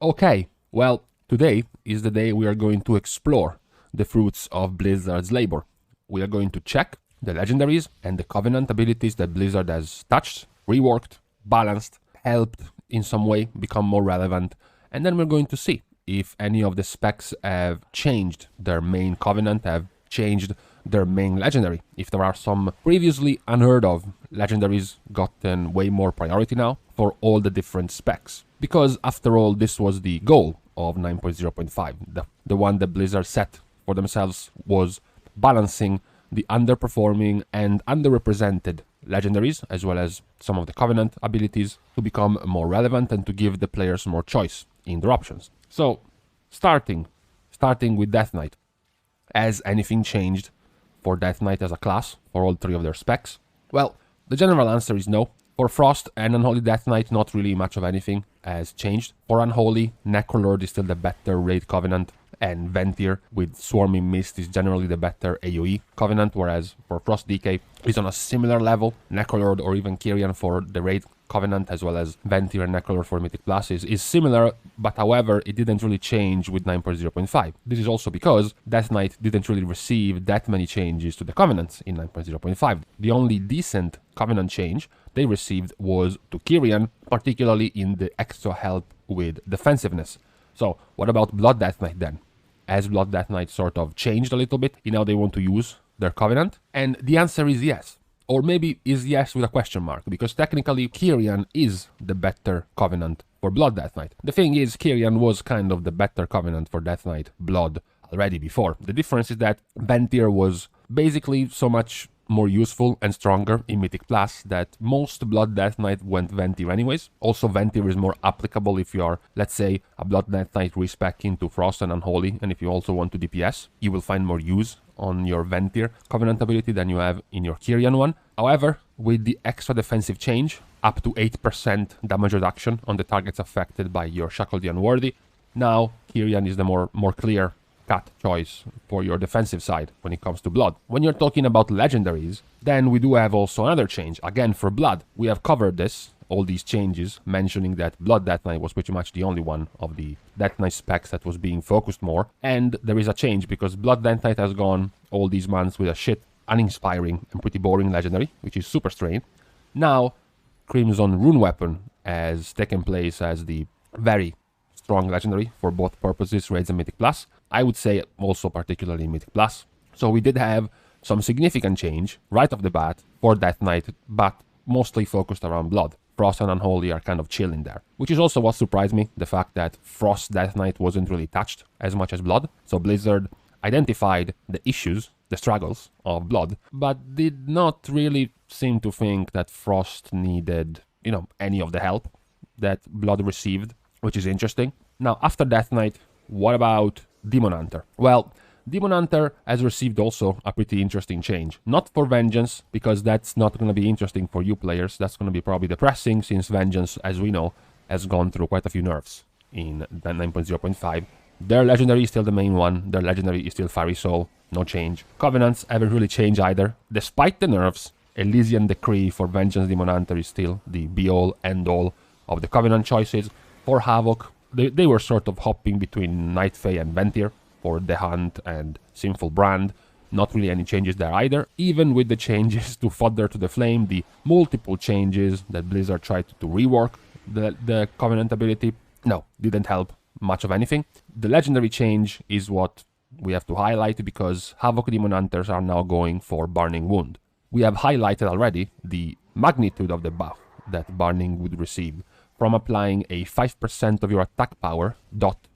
Okay, well, today is the day we are going to explore the fruits of Blizzard's labor. We are going to check the legendaries and the Covenant abilities that Blizzard has touched, reworked, balanced, helped in some way become more relevant, and then we're going to see if any of the specs have changed their main Covenant, have changed their main legendary. If there are some previously unheard of legendaries gotten way more priority now for all the different specs. Because after all, this was the goal of 9.0.5. The one that Blizzard set for themselves was balancing the underperforming and underrepresented legendaries, as well as some of the Covenant abilities, to become more relevant and to give the players more choice in their options. So, starting with Death Knight. Has anything changed for Death Knight as a class for all three of their specs? Well, the general answer is no. For Frost and Unholy Death Knight, not really much of anything has changed. For Unholy, Necrolord is still the better raid Covenant, and Ventir with Swarming Mist is generally the better AoE Covenant, whereas for Frost DK is on a similar level. Necrolord or even Kyrian for the raid Covenant, as well as Ventir and Necrolord for Mythic Plus is similar, but however, it didn't really change with 9.0.5. This is also because Death Knight didn't really receive that many changes to the Covenants in 9.0.5. The only decent Covenant change they received was to Kyrian, particularly in the extra help with defensiveness. So, what about Blood Death Knight then? Has Blood Death Knight sort of changed a little bit in how they want to use their Covenant? And the answer is yes. Or maybe is yes with a question mark, because technically Kyrian is the better Covenant for Blood Death Knight. The thing is, Kyrian was kind of the better Covenant for Death Knight Blood already before. The difference is that Ventir was basically so much more useful and stronger in Mythic Plus that most Blood Death Knight went Ventir anyways. Also, Ventir is more applicable if you are, let's say, a Blood Death Knight respec into Frost and Unholy, and if you also want to DPS, you will find more use on your Ventir Covenant ability than you have in your Kyrian one. However, with the extra defensive change, up to 8% damage reduction on the targets affected by your Shackle the Unworthy, now Kyrian is the more clear cut choice for your defensive side when it comes to Blood. When you're talking about legendaries, then we do have also another change. Again, for Blood, we have covered this, all these changes, mentioning that Blood Death Knight was pretty much the only one of the Death Knight specs that was being focused more. And there is a change because Blood Death Knight has gone all these months with a shit, uninspiring, and pretty boring legendary, which is super strange. Now, Crimson Rune Weapon has taken place as the very strong legendary for both purposes, Raids and Mythic Plus. I would say also particularly Mythic Plus. So we did have some significant change right off the bat for Death Knight, but mostly focused around Blood. Frost and Unholy are kind of chilling there, which is also what surprised me, the fact that Frost Death Knight wasn't really touched as much as Blood. So Blizzard identified the issues, the struggles of Blood, but did not really seem to think that Frost needed, any of the help that Blood received, which is interesting. Now, after Death Knight, what about Demon Hunter? Well, Demon Hunter has received also a pretty interesting change. Not for Vengeance, because that's not going to be interesting for you players. That's going to be probably depressing, since Vengeance, as we know, has gone through quite a few nerfs in 9.0.5. Their legendary is still the main one. Their legendary is still Fiery Soul. No change. Covenants haven't really changed either. Despite the nerfs, Elysian Decree for Vengeance Demon Hunter is still the be-all, end-all of the Covenant choices. For Havoc, they were sort of hopping between Night Fae and Ventir for The Hunt and Sinful Brand. Not really any changes there either. Even with the changes to Fodder to the Flame, the multiple changes that Blizzard tried to rework the Covenant ability, no, didn't help much of anything. The legendary change is what we have to highlight, because Havoc Demon Hunters are now going for Burning Wound. We have highlighted already the magnitude of the buff that Burning would receive, from applying a 5% of your attack power dot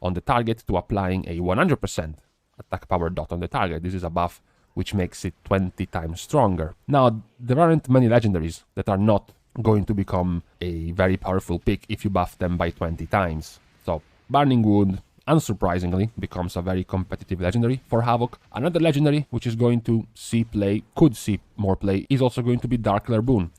on the target to applying a 100% attack power dot on the target. This is a buff which makes it 20 times stronger. Now, there aren't many legendaries that are not going to become a very powerful pick if you buff them by 20 times. So, Burning Wound, unsurprisingly, becomes a very competitive legendary for Havoc. Another legendary which is going to could see more play, is also going to be Dark Lair Boon.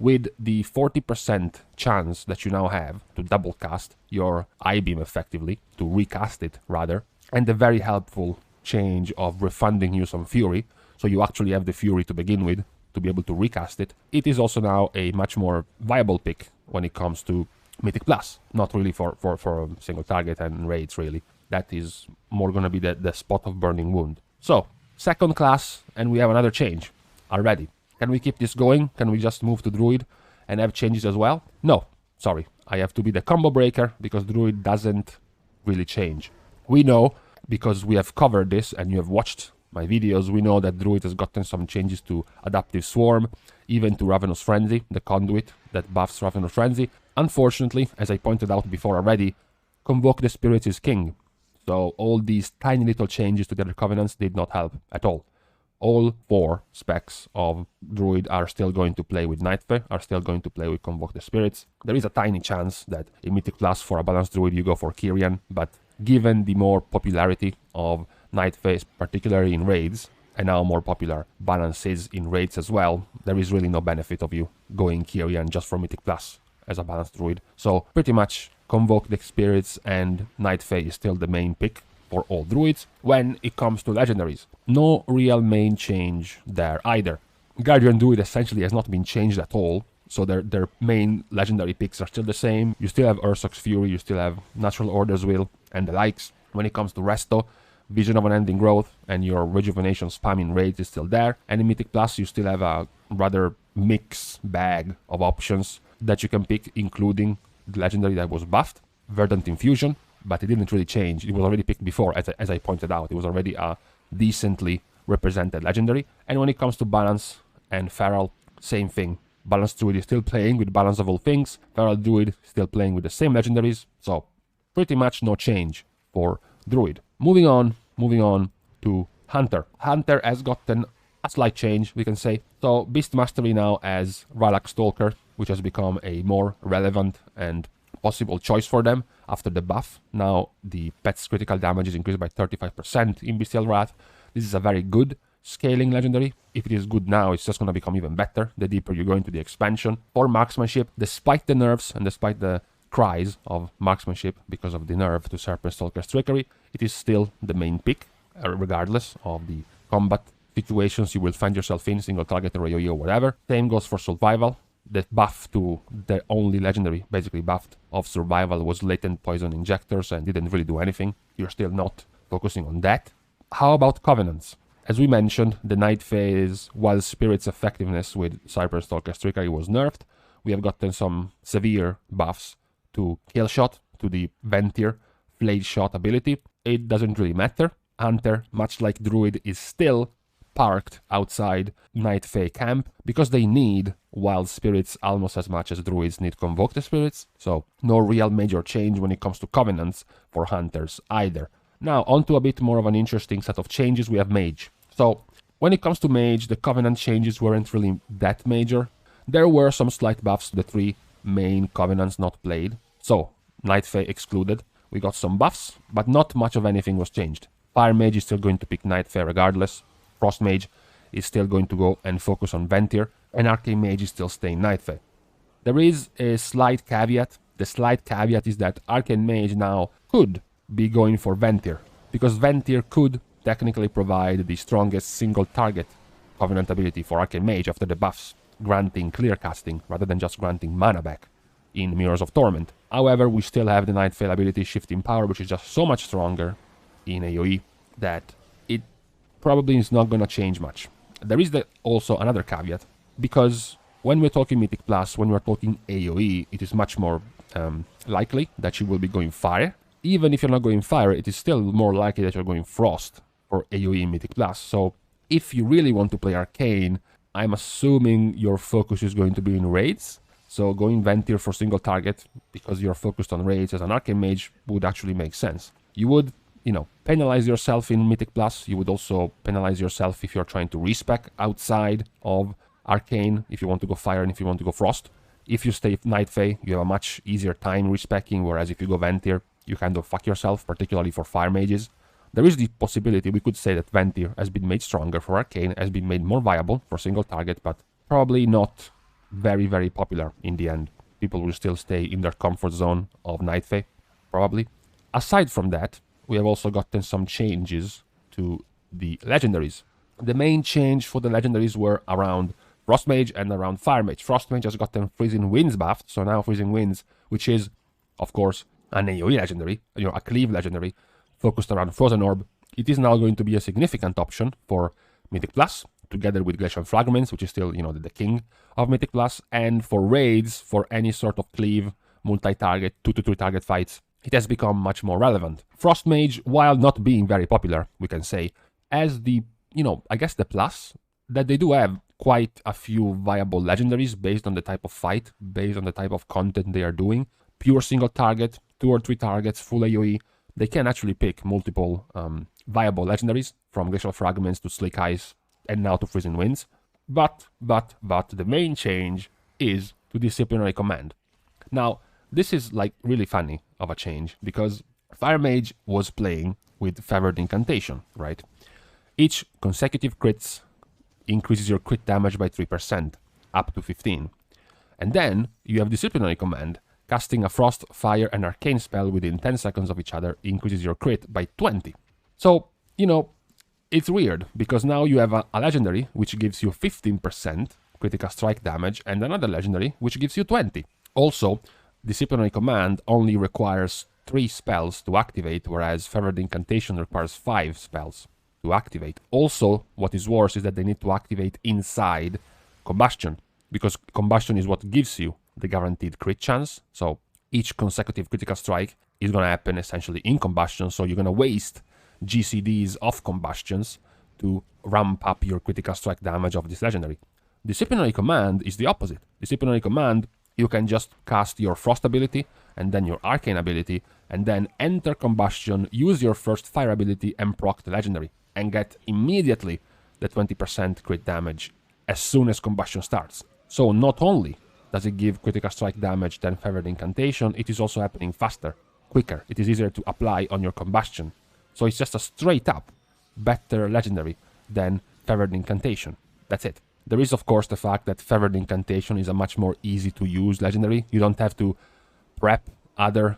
With the 40% chance that you now have to double cast your I-Beam effectively, to recast it rather, and the very helpful change of refunding you some Fury, so you actually have the Fury to begin with, to be able to recast it, it is also now a much more viable pick when it comes to Mythic Plus. Not really for a single target and raids, really. That is more gonna be the spot of Burning Wound. So, second class, and we have another change already. Can we keep this going? Can we just move to Druid and have changes as well? No, sorry. I have to be the combo breaker because Druid doesn't really change. We know, because we have covered this and you have watched my videos, we know that Druid has gotten some changes to Adaptive Swarm, even to Ravenous Frenzy, the conduit that buffs Ravenous Frenzy. Unfortunately, as I pointed out before already, Convoke the Spirits is king. So all these tiny little changes to the other covenants did not help at all. All 4 specs of Druid are still going to play with Nightfey, are still going to play with Convoke the Spirits. There is a tiny chance that in Mythic Plus for a balanced Druid you go for Kyrian, but given the more popularity of Nightfey, particularly in raids, and now more popular balances in raids as well, there is really no benefit of you going Kyrian just for Mythic Plus as a balanced Druid. So pretty much Convoke the Spirits and Nightfey is still the main pick for all Druids. When it comes to Legendaries, no real main change there either. Guardian Druid essentially has not been changed at all, so their main Legendary picks are still the same. You still have Ursoc's Fury, you still have Natural Order's Will, and the likes. When it comes to Resto, Vision of Unending Growth and your Rejuvenation spamming rate is still there. And in Mythic Plus, you still have a rather mixed bag of options that you can pick, including the Legendary that was buffed, Verdant Infusion, but it didn't really change. It was already picked before, as I pointed out. It was already a decently represented Legendary. And when it comes to Balance and Feral, same thing. Balanced Druid is still playing with Balance of All Things. Feral Druid still playing with the same Legendaries. So pretty much no change for Druid. Moving on to Hunter. Hunter has gotten a slight change, we can say. So Beast Mastery now as Rylak Stalker, which has become a more relevant and possible choice for them after the buff. Now the pet's critical damage is increased by 35% in Bestial Wrath. This is a very good scaling Legendary. If it is good now, it's just going to become even better the deeper you go into the expansion. For marksmanship, despite the nerfs and despite the cries of marksmanship because of the nerf to Serpent Stalker's Trickery, it is still the main pick, regardless of the combat situations you will find yourself in, single target or AoE or whatever. Same goes for survival. The buff to the only Legendary, basically buffed, of survival was Latent Poison Injectors and didn't really do anything. You're still not focusing on that. How about Covenants? As we mentioned, the Night Phase, while Spirit's effectiveness with Serpent Stalker's Trickery was nerfed, we have gotten some severe buffs to Kill Shot, to the Ventir Flayed Shot ability. It doesn't really matter. Hunter, much like Druid, is still parked outside Night Fae camp because they need Wild Spirits almost as much as Druids need Convoke the Spirits. So no real major change when it comes to Covenants for Hunters either. Now onto a bit more of an interesting set of changes. We have Mage. So when it comes to Mage, the Covenant changes weren't really that major. There were some slight buffs to the 3 main Covenants not played. So Night Fae excluded. We got some buffs, but not much of anything was changed. Fire Mage is still going to pick Night Fae regardless. Frost Mage is still going to go and focus on Ventir, and Arcane Mage is still staying Night Fae. There is a slight caveat. The slight caveat is that Arcane Mage now could be going for Ventir, because Ventir could technically provide the strongest single target Covenant ability for Arcane Mage after the buffs, granting clear casting rather than just granting mana back in Mirrors of Torment. However, we still have the Night Fae ability Shifting Power, which is just so much stronger in AoE that it probably is not going to change much. There is also another caveat, because when we're talking Mythic Plus, when we're talking AoE, it is much more likely that you will be going Fire. Even if you're not going Fire, it is still more likely that you're going Frost for AoE in Mythic Plus. So if you really want to play Arcane, I'm assuming your focus is going to be in raids. So going Ventir for single target because you're focused on raids as an Arcane Mage would actually make sense. You would, penalize yourself in Mythic Plus. You would also penalize yourself if you're trying to respec outside of Arcane, if you want to go Fire and if you want to go Frost. If you stay Night Fae, you have a much easier time respecing, whereas if you go Ventir, you kind of fuck yourself, particularly for Fire Mages. There is the possibility, we could say that Ventir has been made stronger for Arcane, has been made more viable for single target, but probably not very, very popular in the end. People will still stay in their comfort zone of Night Fae, probably. Aside from that, we have also gotten some changes to the Legendaries. The main change for the Legendaries were around Frost Mage and around Fire Mage. Frost Mage has gotten Freezing Winds buffed, so now Freezing Winds which is, of course, an AoE legendary, a cleave legendary, focused around Frozen Orb. It is now going to be a significant option for Mythic Plus, together with Glacial Fragments, which is still, the king of Mythic Plus, and for raids, for any sort of cleave, multi-target, 2 to 3 target fights, it has become much more relevant. Frost Mage, while not being very popular, we can say, as the, I guess the plus, that they do have quite a few viable legendaries based on the type of fight, based on the type of content they are doing. Pure single target, 2 or 3 targets, full AoE. They can actually pick multiple viable legendaries, from Glacial Fragments to Slick Ice, and now to Freezing Winds. But the main change is to Disciplinary Command. Now, this is like really funny of a change, because Fire Mage was playing with Favored Incantation, right? Each consecutive crits increases your crit damage by 3%, up to 15. And then you have Disciplinary Command. Casting a Frost, Fire, and Arcane spell within 10 seconds of each other increases your crit by 20. So, it's weird, because now you have a legendary which gives you 15% critical strike damage, and another legendary which gives you 20. Also, Disciplinary Command only requires 3 spells to activate, whereas Favored Incantation requires 5 spells to activate. Also, what is worse is that they need to activate inside Combustion, because Combustion is what gives you the guaranteed crit chance. So each consecutive critical strike is going to happen essentially in Combustion, so you're going to waste GCDs of Combustions to ramp up your critical strike damage of this legendary. Disciplinary Command is the opposite. Disciplinary Command, you can just cast your Frost ability and then your Arcane ability, and then enter Combustion, use your first Fire ability and proc the legendary, and get immediately the 20% crit damage as soon as Combustion starts. So not only does it give critical strike damage than Favored Incantation, it is also happening faster, quicker. It is easier to apply on your Combustion. So it's just a straight up better legendary than Favored Incantation. That's it. There is, of course, the fact that Favored Incantation is a much more easy to use legendary. You don't have to prep other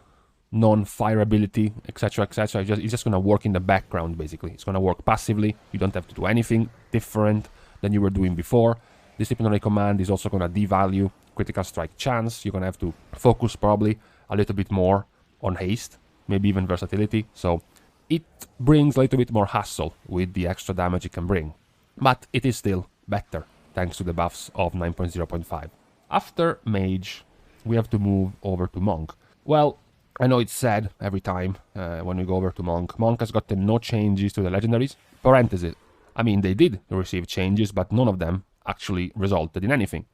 non-fire ability, etc, etc. It's just going to work in the background, basically. It's going to work passively. You don't have to do anything different than you were doing before. Disciplinary Command is also going to devalue critical strike chance. You're going to have to focus probably a little bit more on haste, maybe even versatility. So it brings a little bit more hassle with the extra damage it can bring. But it is still better, thanks to the buffs of 9.0.5. After Mage, we have to move over to Monk. Well, I know it's sad every time when we go over to Monk. Monk has gotten no changes to the legendaries. Parenthesis. I mean, they did receive changes, but none of them actually resulted in anything.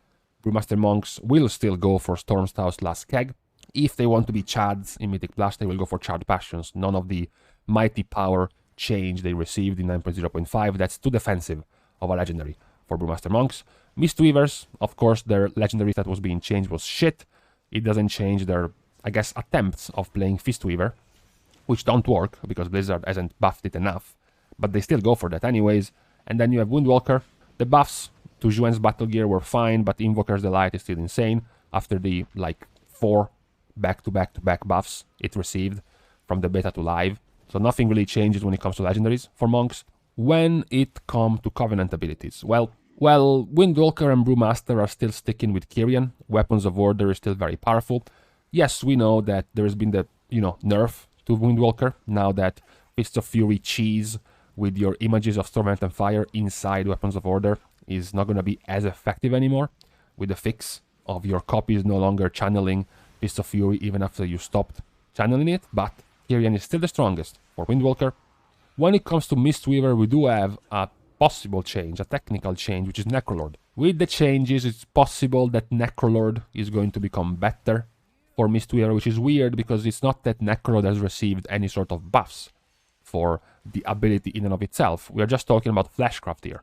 Brewmaster Monks will still go for Stormstout's Keg. If they want to be Chads in Mythic Plus, they will go for Chad Passions. None of the Mighty Power change they received in 9.0.5. That's too defensive of a legendary for Brewmaster Monks. Mistweavers, of course, their legendary that was being changed was shit. It doesn't change their, I guess, attempts of playing Fistweaver, which don't work because Blizzard hasn't buffed it enough, but they still go for that anyways. And then you have Windwalker. The buffs to Juan's Battle Gear were fine, but Invoker's Delight is still insane after the, 4 back-to-back-to-back buffs it received from the beta to live. So nothing really changes when it comes to legendaries for Monks. When it comes to Covenant abilities, well, Windwalker and Brewmaster are still sticking with Kyrian. Weapons of Order is still very powerful. Yes, we know that there has been the, nerf to Windwalker, now that Fist of Fury cheese with your images of Torment and Fire inside Weapons of Order is not going to be as effective anymore, with the fix of your copies no longer channeling Fist of Fury even after you stopped channeling it, but Kyrian is still the strongest for Windwalker. When it comes to Mistweaver, we do have a possible change, a technical change, which is Necrolord. With the changes, it's possible that Necrolord is going to become better for Mistweaver, which is weird because it's not that Necrolord has received any sort of buffs for the ability in and of itself. We are just talking about Fleshcraft here.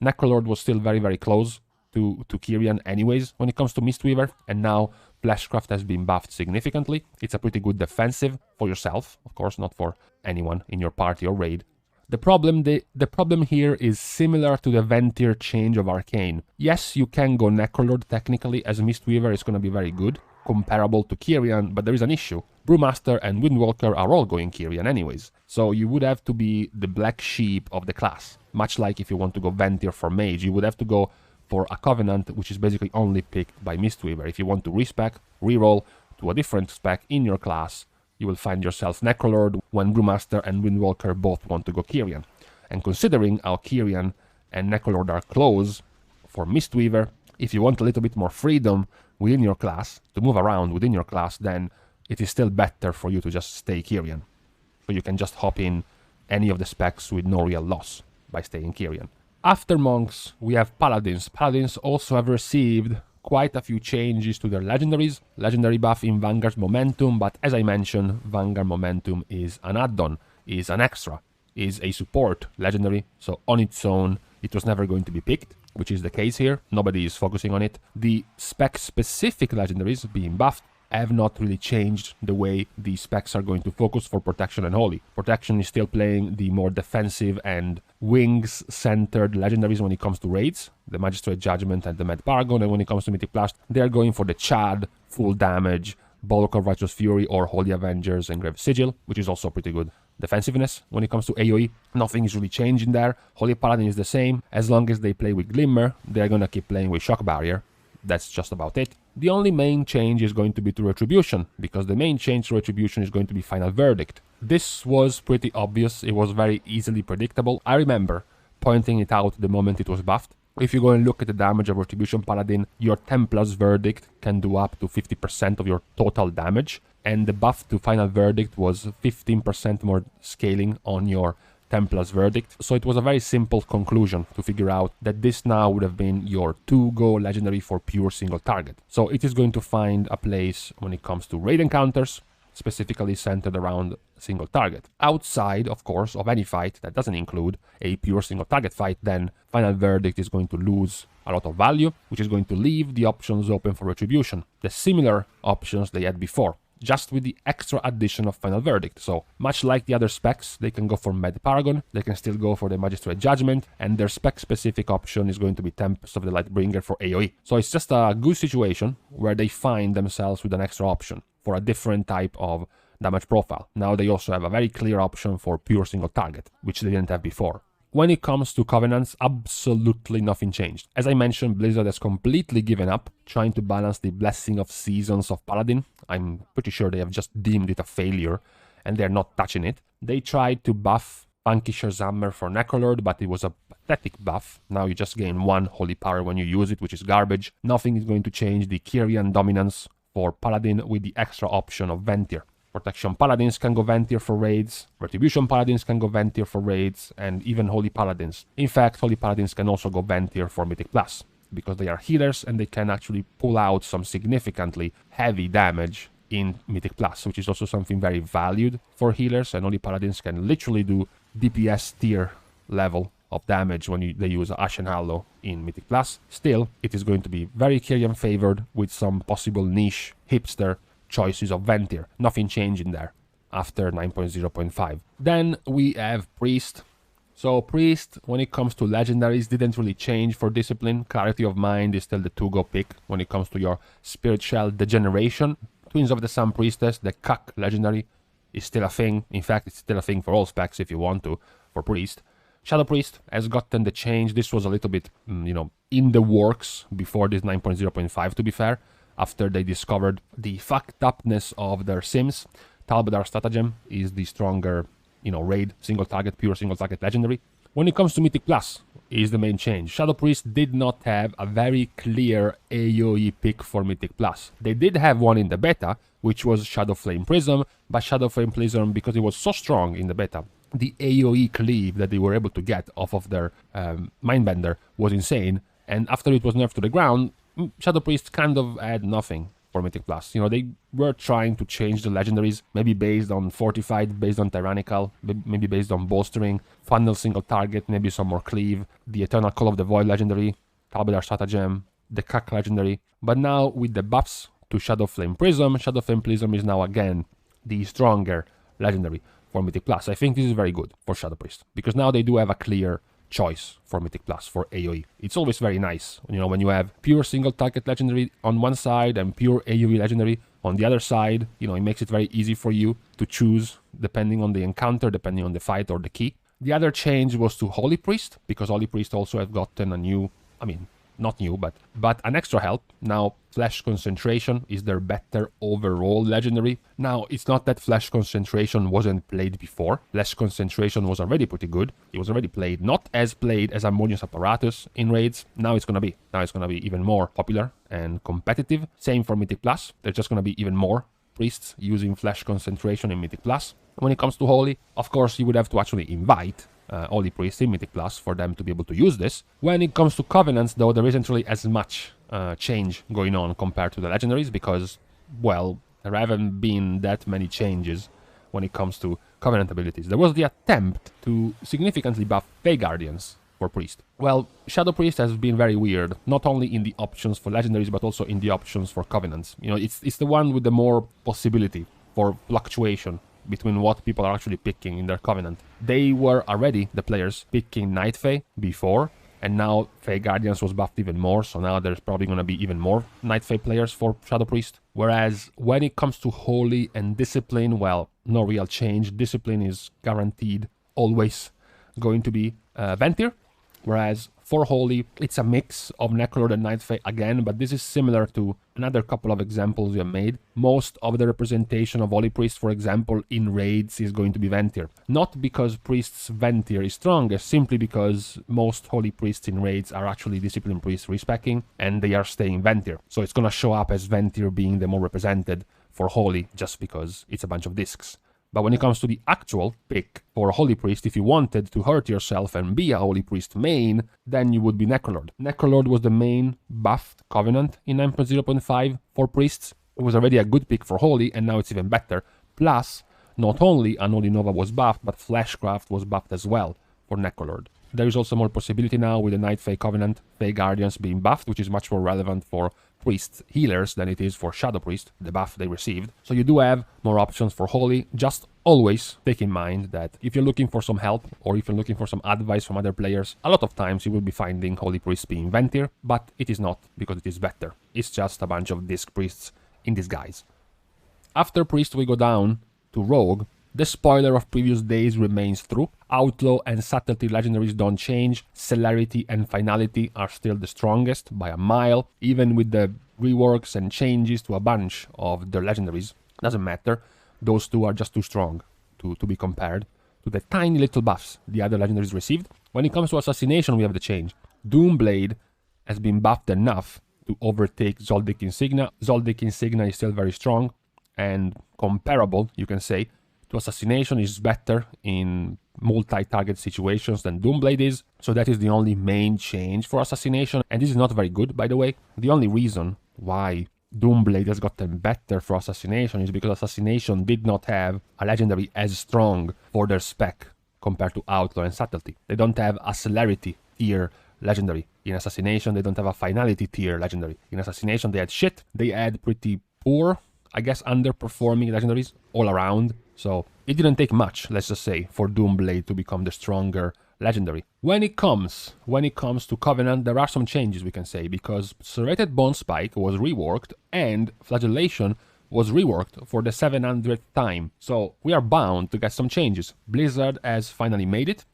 Necrolord was still very, very close to Kyrian anyways when it comes to Mistweaver, and now Fleshcraft has been buffed significantly. It's a pretty good defensive for yourself, of course, not for anyone in your party or raid. The problem here is similar to the Ventir change of Arcane. Yes, you can go Necrolord technically, as Mistweaver is going to be very good, comparable to Kyrian, but there is an issue. Brewmaster and Windwalker are all going Kyrian anyways, so you would have to be the black sheep of the class. Much like if you want to go Ventir for Mage, you would have to go for a Covenant, which is basically only picked by Mistweaver. If you want to respec, reroll to a different spec in your class, you will find yourself Necrolord when Brewmaster and Windwalker both want to go Kyrian. And considering how Kyrian and Necrolord are close for Mistweaver, if you want a little bit more freedom within your class, to move around within your class, then it is still better for you to just stay Kyrian. So you can just hop in any of the specs with no real loss by staying Kyrian. After Monks, we have Paladins. Paladins also have received quite a few changes to their legendaries. Legendary buff in Vanguard's Momentum, but as I mentioned, Vanguard Momentum is an add-on, is an extra, is a support legendary, so on its own, it was never going to be picked, which is the case here. Nobody is focusing on it. The spec-specific legendaries being buffed have not really changed the way the specs are going to focus for Protection and Holy. Protection is still playing the more defensive and wings-centered legendaries when it comes to raids, the Magistrate Judgment and the Med Paragon, and when it comes to Mythic Plus, they are going for the Chad, full damage, Bulk of Righteous Fury or Holy Avengers and Grave Sigil, which is also pretty good defensiveness when it comes to AoE. Nothing is really changing there. Holy Paladin is the same. As long as they play with Glimmer, they're gonna keep playing with Shock Barrier. That's just about it. The only main change is going to be to Retribution, because the main change to Retribution is going to be Final Verdict. This was pretty obvious, it was very easily predictable. I remember pointing it out the moment it was buffed. If you go and look at the damage of Retribution Paladin, your 10 plus Verdict can do up to 50% of your total damage, and the buff to Final Verdict was 15% more scaling on your 10 plus Verdict. So it was a very simple conclusion to figure out that this now would have been your 2-go legendary for pure single target. So it is going to find a place when it comes to raid encounters, specifically centered around single target. Outside, of course, of any fight that doesn't include a pure single target fight, then Final Verdict is going to lose a lot of value, which is going to leave the options open for Retribution, the similar options they had before, just with the extra addition of Final Verdict. So, much like the other specs, they can go for Med Paragon, they can still go for the Magistrate Judgment, and their spec-specific option is going to be Tempest of the Lightbringer for AoE. So it's just a good situation where they find themselves with an extra option for a different type of damage profile. Now they also have a very clear option for pure single target, which they didn't have before. When it comes to Covenants, absolutely nothing changed. As I mentioned, Blizzard has completely given up trying to balance the Blessing of Seasons of Paladin. I'm pretty sure they have just deemed it a failure and they're not touching it. They tried to buff Funky Shazammer for Necrolord, but it was a pathetic buff. Now you just gain 1 Holy Power when you use it, which is garbage. Nothing is going to change the Kyrian dominance for Paladin with the extra option of Ventir. Protection Paladins can go Ventir for raids, Retribution Paladins can go Ventir for raids, and even Holy Paladins. In fact, Holy Paladins can also go Ventir for Mythic Plus, because they are healers and they can actually pull out some significantly heavy damage in Mythic Plus, which is also something very valued for healers, and Holy Paladins can literally do DPS tier level of damage when they use Ashen Hallow in Mythic Plus. Still, it is going to be very Kyrian favored with some possible niche hipster choices of Ventir. Nothing changing there after 9.0.5. Then we have Priest. So Priest, when it comes to legendaries, didn't really change for Discipline. Clarity of Mind is still the 2-go pick when it comes to your Spirit Shell Degeneration. Twins of the Sun Priestess, the Cuck legendary, is still a thing. In fact, it's still a thing for all specs if you want to, for Priest. Shadow Priest has gotten the change. This was a little bit, in the works before this 9.0.5, to be fair. After they discovered the fucked upness of their sims, Talbadar Stratagem is the stronger, raid, single target, pure single target legendary. When it comes to Mythic Plus, is the main change. Shadow Priest did not have a very clear AoE pick for Mythic Plus. They did have one in the beta, which was Shadow Flame Prism, but Shadow Flame Prism, because it was so strong in the beta, the AoE cleave that they were able to get off of their Mindbender was insane, and after it was nerfed to the ground, Shadow Priest kind of had nothing for Mythic Plus. They were trying to change the legendaries, maybe based on Fortified, based on Tyrannical, maybe based on Bolstering, Funnel Single Target, maybe some more Cleave, the Eternal Call of the Void legendary, Talbadar Stratagem, the Cuck legendary. But now with the buffs to Shadow Flame Prism is now again the stronger legendary for Mythic Plus. I think this is very good for Shadow Priest, because now they do have a clear choice for Mythic Plus, for AoE. It's always very nice, when you have pure single target legendary on one side and pure AoE legendary on the other side. It makes it very easy for you to choose depending on the encounter, depending on the fight or the key. The other change was to Holy Priest, because Holy Priest also have gotten a new, not new, but an extra help. Now, Flesh Concentration is their better overall legendary. Now, it's not that Flesh Concentration wasn't played before. Flesh Concentration was already pretty good. It was already played, not as played as Harmonious Apparatus in raids. Now it's gonna be. Now it's gonna be even more popular and competitive. Same for Mythic Plus. There's just gonna be even more priests using Flesh Concentration in Mythic Plus. When it comes to Holy, of course, you would have to actually invite Holy Priests in Mythic Plus for them to be able to use this. When it comes to Covenants, though, there isn't really as much change going on compared to the Legendaries because, well, there haven't been that many changes when it comes to Covenant abilities. There was the attempt to significantly buff Fey Guardians for Priest. Well, Shadow Priest has been very weird, not only in the options for Legendaries, but also in the options for Covenants. You know, it's the one with the more possibility for fluctuation between what people are actually picking in their Covenant. They were already, the players, picking Night Fae before, and now Fey Guardians was buffed even more, so now there's probably going to be even more Night Fae players for Shadow Priest. Whereas when it comes to Holy and Discipline, well, no real change. Discipline is guaranteed always going to be Ventir. Whereas for Holy, it's a mix of Necrolord and Night Fae again, but this is similar to another couple of examples we have made. Most of the representation of Holy Priest, for example, in raids is going to be Ventir. Not because Priest's Ventir is strongest, simply because most Holy Priests in raids are actually Discipline Priests respecking, and they are staying Ventir. So it's gonna show up as Ventir being the more represented for Holy, just because it's a bunch of discs. But when it comes to the actual pick for a Holy Priest, if you wanted to hurt yourself and be a Holy Priest main, then you would be Necrolord. Necrolord was the main buffed Covenant in 9.0.5 for Priests. It was already a good pick for Holy, and now it's even better. Plus, not only Unholy Nova was buffed, but Fleshcraft was buffed as well for Necrolord. There is also more possibility now with the Night Fae Covenant, Fae Guardians being buffed, which is much more relevant for Priest healers than it is for Shadow Priest, the buff they received. So you do have more options for Holy. Just always take in mind that if you're looking for some help or if you're looking for some advice from other players, a lot of times you will be finding Holy Priest being Ventir, but it is not because it is better. It's just a bunch of Disc Priests in disguise. After Priest we go down to Rogue. The spoiler of previous days remains true. Outlaw and Subtlety legendaries don't change. Celerity and Finality are still the strongest by a mile, even with the reworks and changes to a bunch of their legendaries. Doesn't matter, those two are just too strong to be compared to the tiny little buffs the other legendaries received. When it comes to Assassination, we have the change. Doomblade has been buffed enough to overtake Zoldyck Insignia. Zoldyck Insignia is still very strong and comparable, you can say, to Assassination. Is better in multi-target situations than Doomblade is, so that is the only main change for Assassination, and this is not very good, by the way. The only reason why Doomblade has gotten better for Assassination is because Assassination did not have a legendary as strong for their spec compared to Outlaw and Subtlety. They don't have a Celerity tier legendary in Assassination, they don't have a Finality tier legendary. In Assassination they had shit, they had pretty poor, I guess underperforming legendaries all around. So it didn't take much, let's just say, for Doomblade to become the stronger legendary. When it comes to Covenant, there are some changes we can say, because Serrated Bone Spike was reworked and Flagellation was reworked for the 700th time. So we are bound to get some changes. Blizzard has finally made it.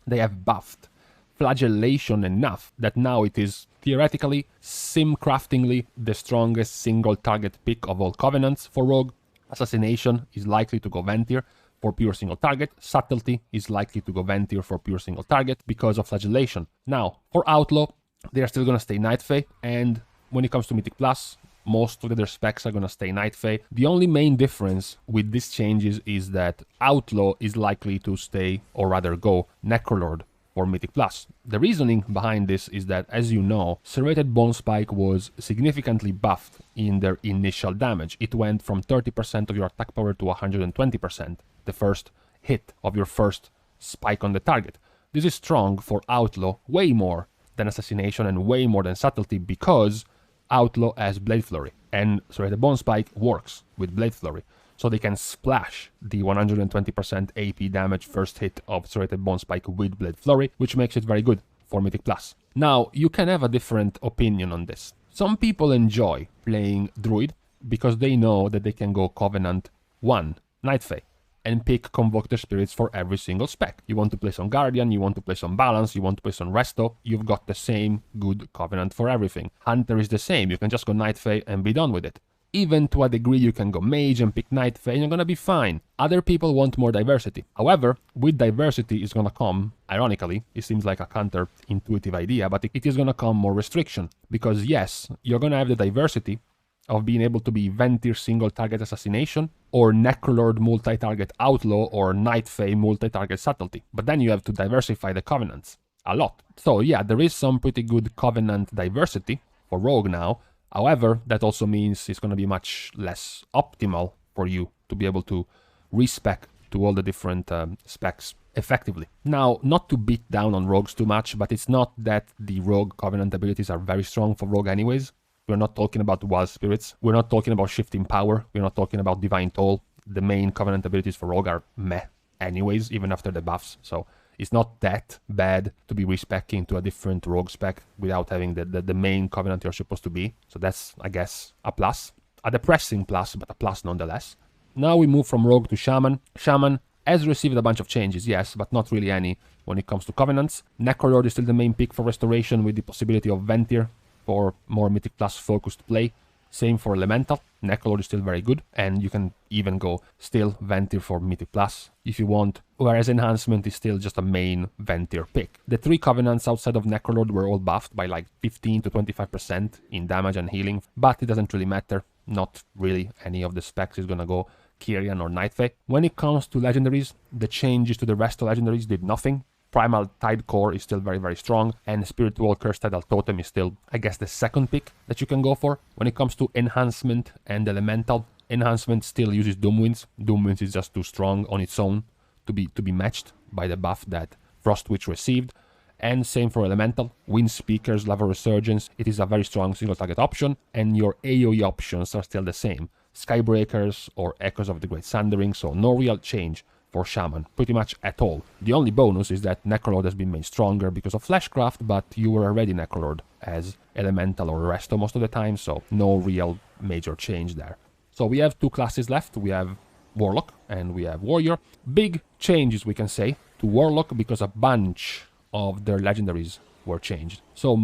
They have buffed Flagellation enough that now it is theoretically, sim-craftingly, the strongest single target pick of all Covenants for Rogue. Assassination is likely to go Ventir for pure single target. Subtlety is likely to go Ventir for pure single target because of Flagellation. Now, for Outlaw, they are still going to stay Night Fae, and when it comes to Mythic Plus, most of their specs are going to stay Night Fae. The only main difference with these changes is that Outlaw is likely to stay, or rather go, Necrolord for Mythic Plus. The reasoning behind this is that, as you know, Serrated Bone Spike was significantly buffed in their initial damage. It went from 30% of your attack power to 120%, the first hit of your first spike on the target. This is strong for Outlaw, way more than Assassination and way more than Subtlety, because Outlaw has Blade Flurry, and Serrated Bone Spike works with Blade Flurry. So they can splash the 120% AP damage first hit of Serrated Bone Spike with Blade Flurry, which makes it very good for Mythic Plus. Now, you can have a different opinion on this. Some people enjoy playing Druid because they know that they can go Covenant 1 Night Fae, and pick Convoke the Spirits for every single spec. You want to play some Guardian, you want to play some Balance, you want to play some Resto, you've got the same good Covenant for everything. Hunter is the same, you can just go Night Fae and be done with it. Even to a degree you can go Mage and pick Night Fae and you're gonna be fine. Other people want more diversity. However, with diversity is gonna come, ironically, it seems like a counterintuitive idea, but it is gonna come more restriction. Because yes, you're gonna have the diversity of being able to be Ventir single target assassination, or Necrolord multi-target outlaw, or Night Fae multi-target subtlety. But then you have to diversify the covenants a lot. So yeah, there is some pretty good covenant diversity for Rogue now. However, that also means it's going to be much less optimal for you to be able to respec to all the different specs effectively. Now, not to beat down on Rogues too much, but it's not that the Rogue Covenant abilities are very strong for Rogue anyways. We're not talking about Wild Spirits. We're not talking about Shifting Power. We're not talking about Divine Toll. The main Covenant abilities for Rogue are meh anyways, even after the buffs. So it's not that bad to be respecking to a different Rogue spec without having the main Covenant you're supposed to be. So that's, I guess, a plus. A depressing plus, but a plus nonetheless. Now we move from Rogue to Shaman. Shaman has received a bunch of changes, yes, but not really any when it comes to Covenants. Necrolord is still the main pick for Restoration with the possibility of Ventir for more Mythic Plus focused play. Same for Elemental. Necrolord is still very good, and you can even go still Ventir for Mythic Plus if you want, whereas Enhancement is still just a main Ventir pick. The 3 Covenants outside of Necrolord were all buffed by like 15 to 25% in damage and healing, but it doesn't really matter. Not really any of the specs is gonna go Kyrian or Night Fae. When it comes to Legendaries, the changes to the rest of Legendaries did nothing. Primal Tide Core is still very, very strong, and Spirit Walker's Tidal Totem is still, I guess, the second pick that you can go for. When it comes to Enhancement and Elemental, Enhancement still uses Doomwinds. Doomwinds is just too strong on its own to be matched by the buff that Frostwitch received. And same for Elemental. Wind Speakers, Lava Resurgence, it is a very strong single target option, and your AoE options are still the same. Skybreakers or Echoes of the Great Sundering, so no real change for Shaman, pretty much at all. The only bonus is that Necrolord has been made stronger because of Fleshcraft, but you were already Necrolord as Elemental or Resto most of the time, so no real major change there. So we have 2 classes left. We have Warlock and we have Warrior. Big changes, we can say, to Warlock because a bunch of their Legendaries were changed. So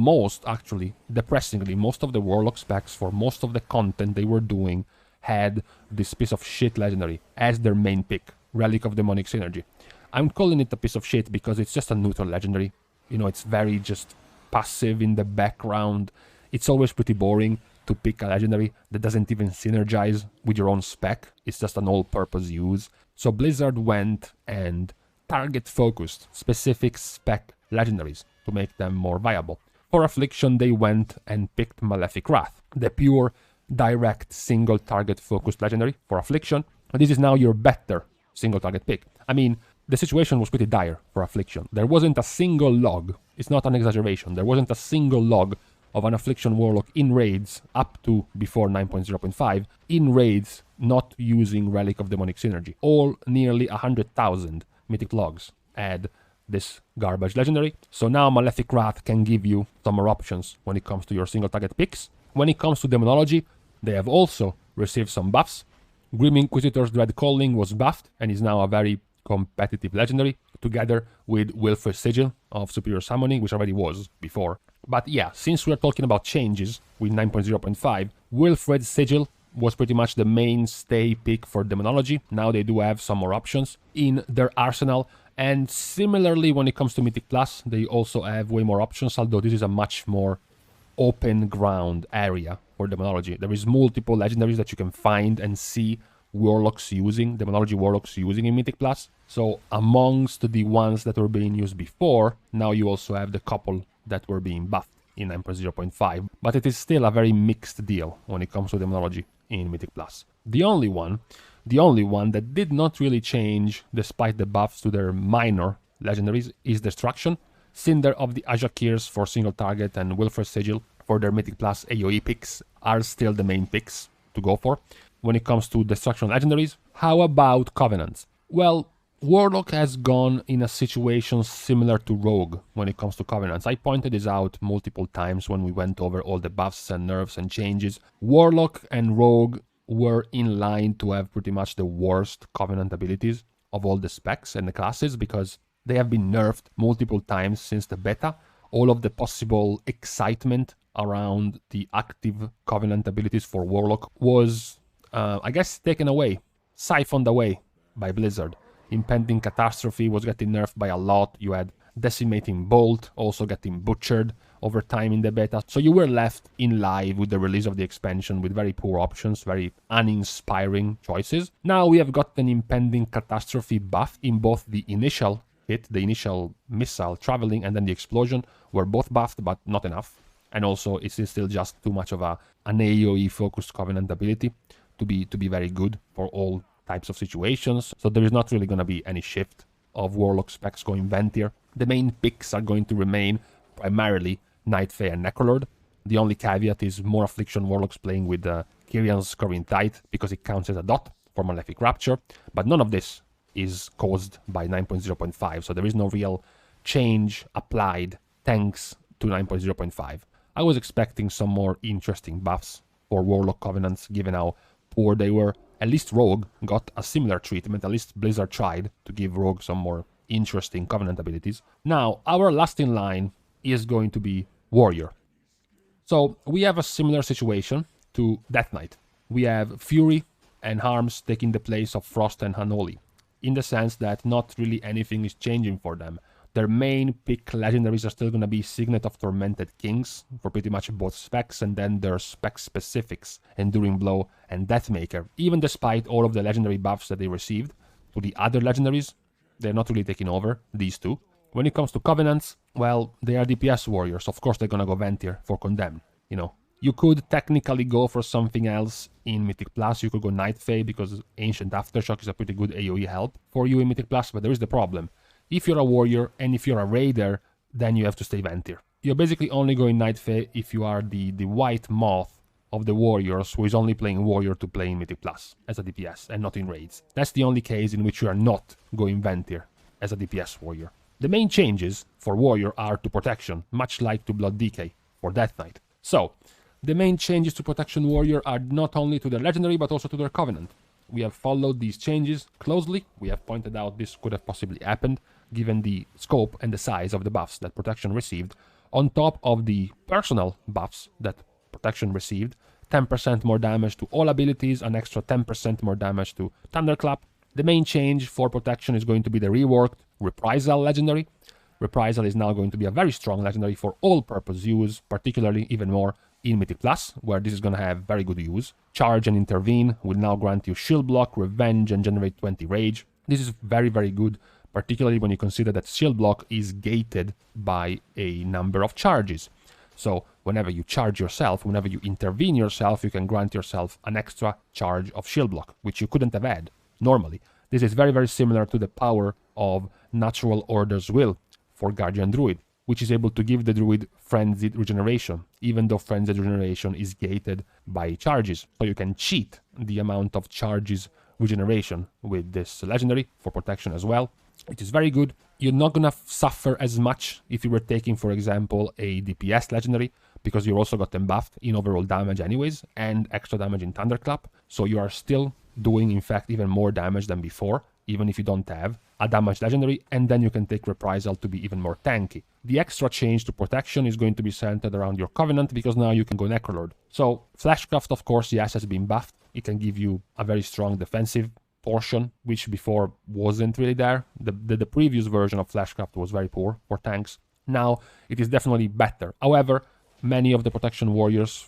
actually, depressingly, most of the Warlock specs for most of the content they were doing had this piece of shit Legendary as their main pick. Relic of Demonic Synergy. I'm calling it a piece of shit because it's just a neutral Legendary. You know, it's very just passive in the background. It's always pretty boring to pick a Legendary that doesn't even synergize with your own spec. It's just an all-purpose use. So Blizzard went and target-focused specific spec Legendaries to make them more viable. For Affliction, they went and picked Malefic Wrath, the pure, direct, single target-focused Legendary for Affliction. And this is now your better single target pick. I mean, the situation was pretty dire for Affliction. There wasn't a single log, it's not an exaggeration, there wasn't a single log of an Affliction Warlock in raids up to before 9.0.5, in raids not using Relic of Demonic Synergy. All nearly 100,000 mythic logs add this garbage Legendary. So now Malefic Wrath can give you some more options when it comes to your single target picks. When it comes to Demonology, they have also received some buffs. Grim Inquisitor's Dread Calling was buffed and is now a very competitive Legendary, together with Wilfred's Sigil of Superior Summoning, which already was before. But yeah, since we're talking about changes with 9.0.5, Wilfred's Sigil was pretty much the mainstay pick for Demonology. Now they do have some more options in their arsenal, and similarly when it comes to Mythic Plus, they also have way more options, although this is a much more open ground area for Demonology. There is multiple Legendaries that you can find and see Warlocks using, Demonology Warlocks using in Mythic Plus. So amongst the ones that were being used before, now you also have the couple that were being buffed in 9.0.5. But it is still a very mixed deal when it comes to Demonology in Mythic Plus. The only one that did not really change despite the buffs to their minor Legendaries is Destruction. Cinder of the Ajakirs for single target and Wilfred's Sigil for their Mythic Plus AoE picks are still the main picks to go for. When it comes to Destruction Legendaries, how about Covenants? Well, Warlock has gone in a situation similar to Rogue when it comes to Covenants. I pointed this out multiple times when we went over all the buffs and nerfs and changes. Warlock and Rogue were in line to have pretty much the worst Covenant abilities. of all the specs and the classes because they have been nerfed multiple times since the beta. All of the possible excitement around the active Covenant abilities for Warlock was, I guess, taken away, siphoned away by Blizzard. Impending Catastrophe was getting nerfed by a lot. You had Decimating Bolt also getting butchered over time in the beta. So you were left in live with the release of the expansion with very poor options, very uninspiring choices. Now we have got an Impending Catastrophe buff in both the initial hit, the initial missile traveling, and then the explosion were both buffed, but not enough. And also it's still just too much of an AoE focused Covenant ability to be very good for all types of situations. So there is not really going to be any shift of Warlock specs going Ventier. The main picks are going to remain primarily Night Fae and Necrolord. The only caveat is more Affliction Warlocks playing with Kyrian's Current Tide because it counts as a dot for Malefic Rapture, but none of this is caused by 9.0.5, so there is no real change applied thanks to 9.0.5. I was expecting some more interesting buffs for Warlock Covenants given how poor they were. At least Rogue got a similar treatment, at least Blizzard tried to give Rogue some more interesting Covenant abilities. Now, our last in line is going to be Warrior. So we have a similar situation to Death Knight. We have Fury and Harms taking the place of Frost and Unholy, in the sense that not really anything is changing for them. Their main pick legendaries are still going to be Signet of Tormented Kings for pretty much both specs, and then their spec specifics, Enduring Blow and Deathmaker. Even despite all of the legendary buffs that they received to the other legendaries, they're not really taking over, these two. When it comes to Covenants, well, they are DPS warriors. Of course they're going to go Ventier for Condemned, you know. You could technically go for something else in Mythic Plus. You could go Night Fae because Ancient Aftershock is a pretty good AoE help for you in Mythic Plus, but there is the problem. If you're a warrior and if you're a raider, then you have to stay Ventier. You're basically only going Night Fae if you are the white moth of the warriors who is only playing warrior to play in Mythic Plus as a DPS and not in raids. That's the only case in which you are not going Ventier as a DPS warrior. The main changes for warrior are to protection, much like to Blood Decay for Death Knight. So, the main changes to Protection Warrior are not only to their legendary but also to their Covenant. We have followed these changes closely. We have pointed out this could have possibly happened given the scope and the size of the buffs that Protection received, on top of the personal buffs that Protection received. 10% more damage to all abilities, an extra 10% more damage to Thunderclap. The main change for Protection is going to be the reworked Reprisal legendary. Reprisal is now going to be a very strong legendary for all-purpose use, particularly even more in Mythic Plus, where this is going to have very good use. Charge and Intervene will now grant you Shield Block, Revenge, and generate 20 Rage. This is very, very good, particularly when you consider that Shield Block is gated by a number of charges. So whenever you charge yourself, whenever you intervene yourself, you can grant yourself an extra charge of Shield Block, which you couldn't have had normally. This is very, very similar to the power of Natural Order's Will for Guardian Druid, which is able to give the Druid Frenzied Regeneration, even though Frenzied Regeneration is gated by charges. So you can cheat the amount of charges regeneration with this legendary for Protection as well. It is very good. You're not going to suffer as much if you were taking, for example, a DPS legendary, because you also got them buffed in overall damage anyways, and extra damage in Thunderclap. So you are still doing, in fact, even more damage than before, even if you don't have a damage legendary, and then you can take Reprisal to be even more tanky. The extra change to Protection is going to be centered around your Covenant, because now you can go Necrolord. So Fleshcraft, of course, yes, has been buffed. It can give you a very strong defensive portion, which before wasn't really there. The previous version of Fleshcraft was very poor for tanks. Now it is definitely better. However, many of the Protection warriors,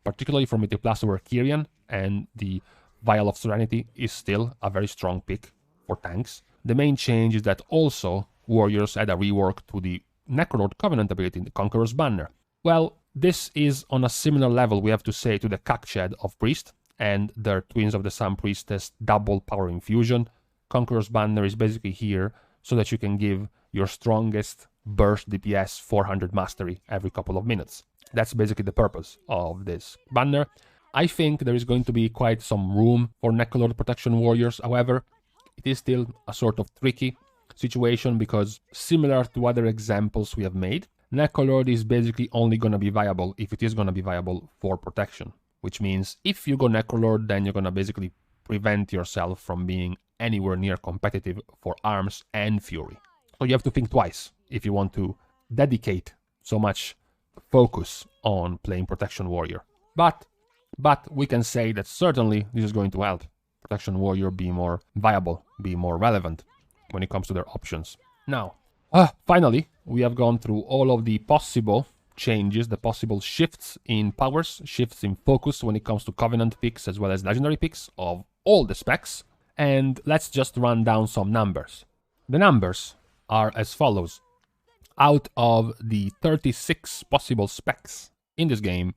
particularly for Mythic Plus, were Kyrian, and the Vial of Serenity is still a very strong pick for tanks. The main change is that also warriors had a rework to the Necrolord Covenant ability, the Conqueror's Banner. Well, this is on a similar level, we have to say, to the Cuckshed of Priest and their Twins of the Sun Priestess double power infusion. Conqueror's Banner is basically here so that you can give your strongest burst DPS 400 mastery every couple of minutes. That's basically the purpose of this banner. I think there is going to be quite some room for Necrolord Protection warriors. However, it is still a sort of tricky situation because, similar to other examples we have made, Necrolord is basically only going to be viable if it is going to be viable for Protection. Which means if you go Necrolord, then you're going to basically prevent yourself from being anywhere near competitive for arms and fury. So you have to think twice if you want to dedicate so much focus on playing Protection Warrior. But we can say that certainly this is going to help Protection Warrior be more viable, be more relevant when it comes to their options. Now, finally, we have gone through all of the possible changes, the possible shifts in powers, shifts in focus when it comes to Covenant picks as well as Legendary picks of all the specs. And let's just run down some numbers. The numbers are as follows. Out of the 36 possible specs in this game,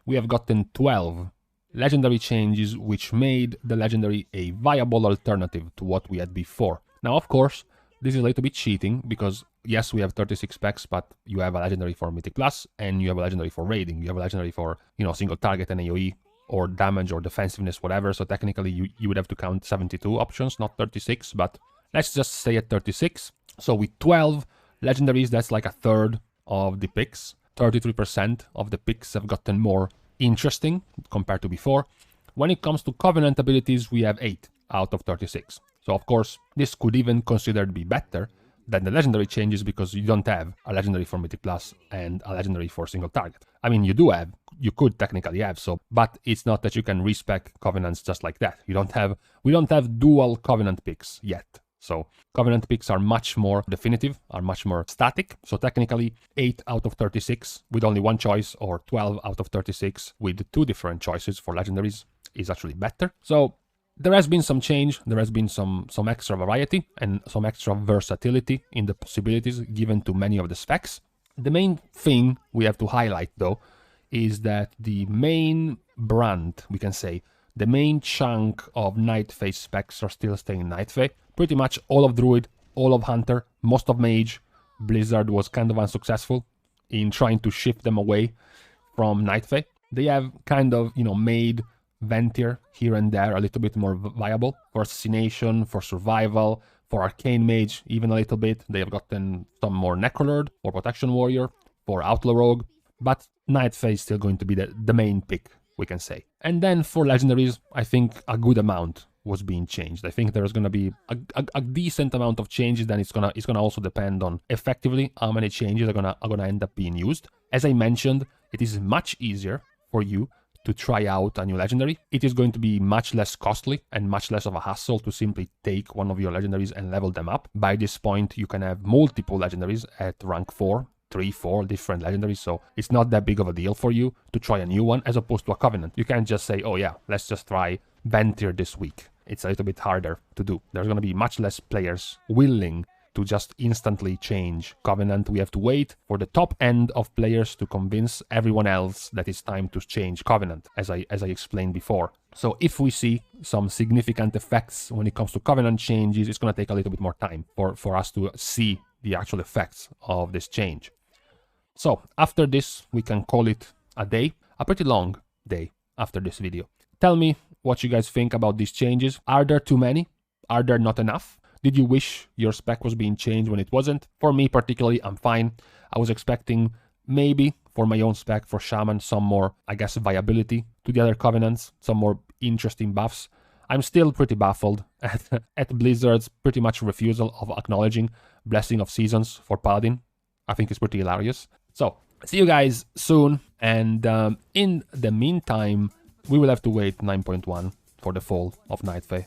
we have gotten 12 legendary changes which made the legendary a viable alternative to what we had before. Now, of course, this is a little bit cheating because, yes, we have 36 specs, but you have a legendary for Mythic Plus and you have a legendary for raiding. You have a legendary for, single target and AoE or damage or defensiveness, whatever. So technically you would have to count 72 options, not 36, but let's just stay at 36. So with 12 legendaries, that's like a third of the picks. 33% of the picks have gotten more interesting compared to before. When it comes to Covenant abilities, we have 8 out of 36. So of course, this could even considered be better than the legendary changes because you don't have a legendary for Mythic Plus and a legendary for single target. I mean, you could technically have, but it's not that you can respec Covenants just like that. We don't have dual Covenant picks yet. So Covenant picks are much more definitive, are much more static. So technically 8 out of 36 with only one choice, or 12 out of 36 with 2 different choices for legendaries is actually better. So there has been some change, there has been some extra variety and some extra versatility in the possibilities given to many of the specs. The main thing we have to highlight though is that the main brand, we can say, the main chunk of Nightfae specs are still staying Nightfae. Pretty much all of Druid, all of Hunter, most of Mage. Blizzard was kind of unsuccessful in trying to shift them away from Nightfae. They have kind of, made Ventir here and there a little bit more viable for Assassination, for Survival, for Arcane Mage, even a little bit. They have gotten some more Necrolord or Protection Warrior, for Outlaw Rogue, but Nightfae is still going to be the main pick, we can say. And then for Legendaries, I think a good amount was being changed. I think there's going to be a decent amount of changes. Then it's gonna also depend on effectively how many changes are gonna end up being used. As I mentioned, it is much easier for you to try out a new legendary. It is going to be much less costly and much less of a hassle to simply take one of your legendaries and level them up. By this point, you can have multiple legendaries at rank 4, 3, 4 different legendaries, so it's not that big of a deal for you to try a new one as opposed to a Covenant. You can't just say, oh yeah, let's just try Ventir this week. It's a little bit harder to do. There's going to be much less players willing to just instantly change Covenant. We have to wait for the top end of players to convince everyone else that it's time to change Covenant, as I explained before. So if we see some significant effects when it comes to Covenant changes, it's going to take a little bit more time for us to see the actual effects of this change. So after this, we can call it a day, a pretty long day after this video. Tell me what you guys think about these changes. Are there too many? Are there not enough? Did you wish your spec was being changed when it wasn't? For me particularly, I'm fine. I was expecting maybe for my own spec, for Shaman, some more, I guess, viability to the other Covenants, some more interesting buffs. I'm still pretty baffled at Blizzard's pretty much refusal of acknowledging Blessing of Seasons for Paladin. I think it's pretty hilarious. So, see you guys soon, and in the meantime, we will have to wait 9.1 for the fall of Nightfae.